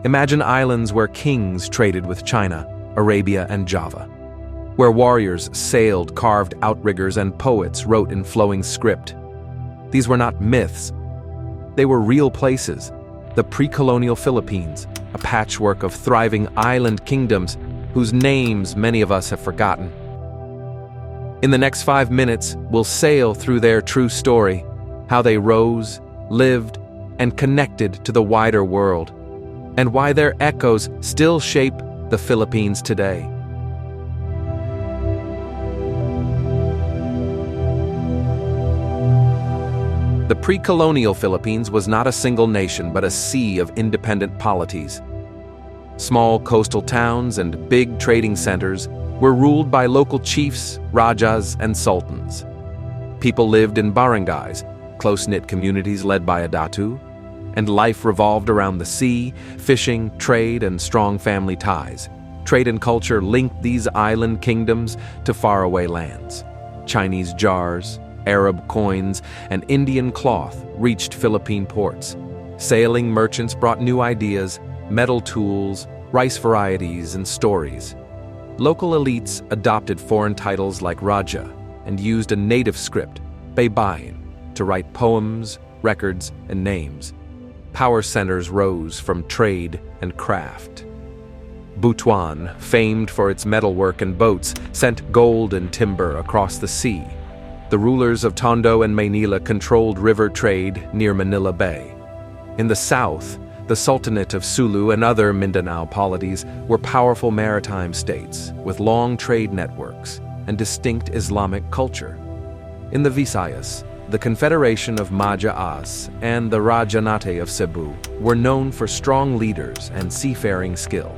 Imagine islands where kings traded with China, Arabia, and Java, where warriors sailed, carved outriggers, and poets wrote in flowing script. These were not myths. They were real places, the pre-colonial Philippines, a patchwork of thriving island kingdoms whose names many of us have forgotten. In the next 5 minutes, we'll sail through their true story, how they rose, lived, and connected to the wider world, and why their echoes still shape the Philippines today. The pre-colonial Philippines was not a single nation but a sea of independent polities. Small coastal towns and big trading centers were ruled by local chiefs, rajahs, and sultans. People lived in barangays, close-knit communities led by a datus, and life revolved around the sea, fishing, trade, and strong family ties. Trade and culture linked these island kingdoms to faraway lands. Chinese jars, Arab coins, and Indian cloth reached Philippine ports. Sailing merchants brought new ideas, metal tools, rice varieties, and stories. Local elites adopted foreign titles like Raja and used a native script, Baybayin, to write poems, records, and names. Power centers rose from trade and craft. Butuan, famed for its metalwork and boats, sent gold and timber across the sea. The rulers of Tondo and Manila controlled river trade near Manila Bay. In the south, the Sultanate of Sulu and other Mindanao polities were powerful maritime states with long trade networks and distinct Islamic culture. In the Visayas, the Confederation of Rajahs and the Rajanate of Cebu were known for strong leaders and seafaring skill.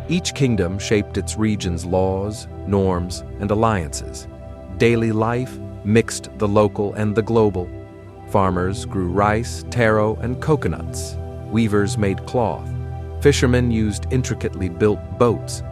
Each kingdom shaped its region's laws, norms, and alliances. Daily life mixed the local and the global. Farmers grew rice, taro, and coconuts. Weavers made cloth. Fishermen used intricately built boats.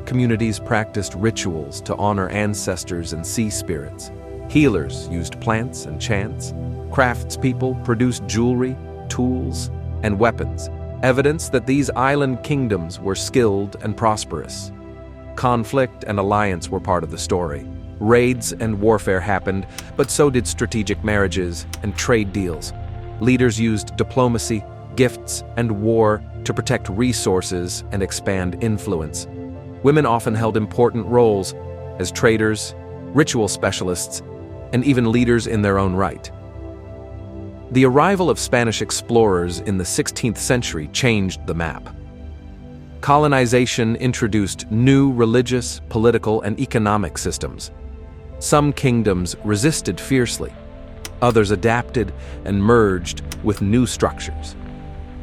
Communities practiced rituals to honor ancestors and sea spirits. Healers used plants and chants. Craftspeople produced jewelry, tools, and weapons, evidence that these island kingdoms were skilled and prosperous. Conflict and alliance were part of the story. Raids and warfare happened, but so did strategic marriages and trade deals. Leaders used diplomacy, gifts, and war to protect resources and expand influence. Women often held important roles as traders, ritual specialists, and even leaders in their own right. The arrival of Spanish explorers in the 16th century changed the map. Colonization introduced new religious, political, and economic systems. Some kingdoms resisted fiercely. Others adapted and merged with new structures.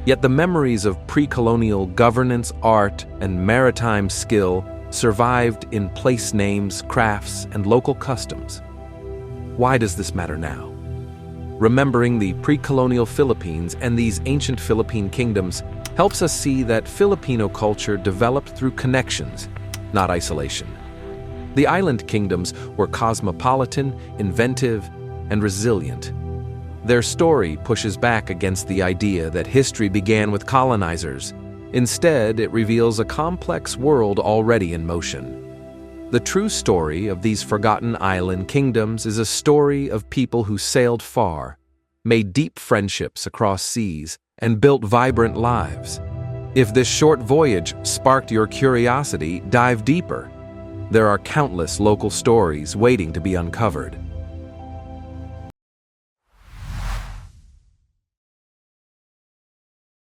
Yet the memories of pre-colonial governance, art, and maritime skill survived in place names, crafts, and local customs. Why does this matter now? Remembering the pre-colonial Philippines and these ancient Philippine kingdoms helps us see that Filipino culture developed through connections, not isolation. The island kingdoms were cosmopolitan, inventive, and resilient. Their story pushes back against the idea that history began with colonizers. Instead, it reveals a complex world already in motion. The true story of these forgotten island kingdoms is a story of people who sailed far, made deep friendships across seas, and built vibrant lives. If this short voyage sparked your curiosity, dive deeper. There are countless local stories waiting to be uncovered.